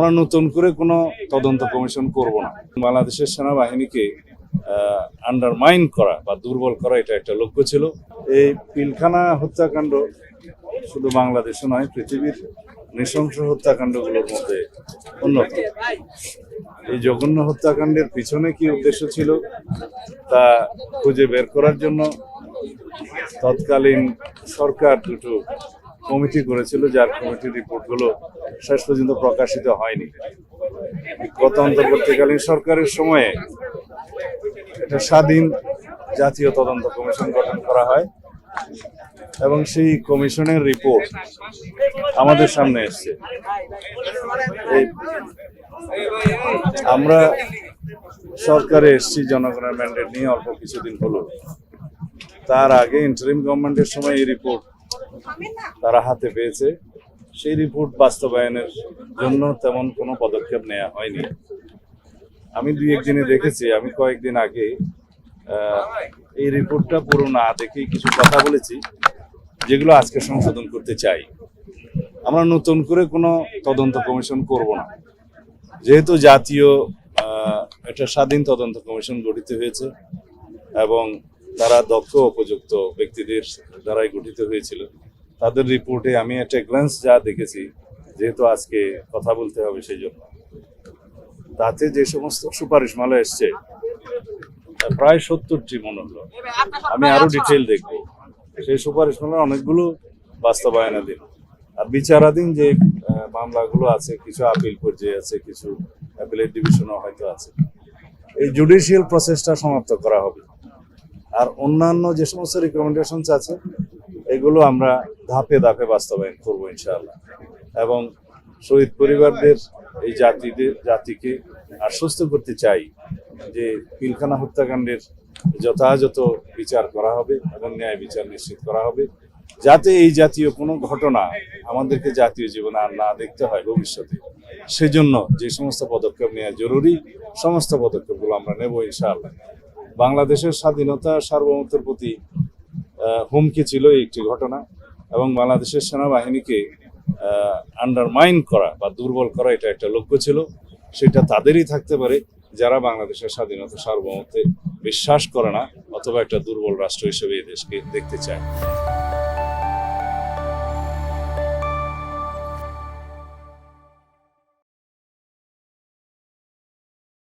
আমরা নতুন করে কোনো তদন্ত কমিশন করব না। বাংলাদেশের সেনাবাহিনীকে আন্ডারমাইন করা বা দুর্বল করা এটা একটা লক্ষ্য ছিল। এই পিলখানা হত্যাকাণ্ড শুধু বাংলাদেশে নয়, পৃথিবীর নৃশংস হত্যাকাণ্ডগুলোর মধ্যে অন্যতম। এই জঘন্য হত্যাকাণ্ডের পিছনে কি উদ্দেশ্য ছিল তা খুঁজে বের করার জন্য তৎকালীন সরকার দুটো কমিটি করেছিল, যার কমিটির রিপোর্টগুলো শেষ পর্যন্ত প্রকাশিত হয়নি। গত অন্তর্বর্তীকালীন সরকারের সময়ে একটা স্বাধীন জাতীয় তদন্ত কমিশন গঠন করা হয় এবং সেই কমিশনের রিপোর্ট আমাদের সামনে এসছে। আমরা সরকারে এসছি জনগণের ম্যান্ডেট নিয়ে অল্প কিছুদিন হলো। তার আগে ইন্টারিম গভর্নমেন্টের সময় এই রিপোর্ট তারা হাতে পেয়েছে। সেই রিপোর্ট বাস্তবায়নের জন্য তেমন কোনো পদক্ষেপ নেওয়া হয়নি। আমি দুই একদিনে দেখেছি, আমি কয়েকদিন আগে এই রিপোর্টটা পুরো না দেখেই কিছু কথা বলেছি যেগুলো আজকে সংশোধন করতে চাই। আমরা নতুন করে কোনো তদন্ত কমিশন করব না, যেহেতু জাতীয় একটা স্বাধীন তদন্ত কমিশন গঠিত হয়েছে এবং তারা দক্ষ উপযুক্ত ব্যক্তিদের দ্বারাই গঠিত হয়েছিল। তাদের রিপোর্টে আমি একটা গ্ল্যান্স যা দেখেছি, যেহেতু আজকে কথা বলতে হবে সেই জন্য, তাতে যে সমস্ত সুপারিশমালা এসছে প্রায় 70টি মনে হলো। আমি আরো ডিটেল দেখবো। সেই সুপারিশমালার অনেকগুলো বাস্তবায়নাধীন, আর বিচারাধীন যে মামলাগুলো আছে, কিছু আপিল পর্যায়ে আছে, কিছু অ্যাপিলেট ডিভিশনও হয়তো আছে। এই জুডিশিয়াল প্রসেসটা সমাপ্ত করা হবে। আর অন্যান্য যে সমস্ত রিকমেন্ডেশনস আছে এগুলো আমরা ধাপে ধাপে বাস্তবায়ন করবো ইনশাআল্লাহ। এবং শহীদ পরিবারদের এই জাতিকে আশ্বস্ত করতে চাই যে পিলখানা হত্যাকাণ্ডের যথাযথ বিচার করা হবে এবং ন্যায় বিচার নিশ্চিত করা হবে, যাতে এই জাতীয় কোনো ঘটনা আমাদেরকে জাতীয় জীবনে আর না দেখতে হয় ভবিষ্যতে। সেজন্য যে সমস্ত পদক্ষেপ নেওয়া জরুরি, সমস্ত পদক্ষেপগুলো আমরা নেব ইনশাআল্লাহ। বাংলাদেশের স্বাধীনতা সার্বভৌমত্বের প্রতি হুমকি ছিল একটি ঘটনা, এবং বাংলাদেশের সেনাবাহিনীকে আন্ডারমাইন করা বা দুর্বল করা এটা একটা লক্ষ্য ছিল। সেটা তাদেরই থাকতে পারে যারা বাংলাদেশের স্বাধীনতা সার্বভৌমত্বে বিশ্বাস করে না অথবা একটা দুর্বল রাষ্ট্র হিসেবে এই দেশকে দেখতে চায়।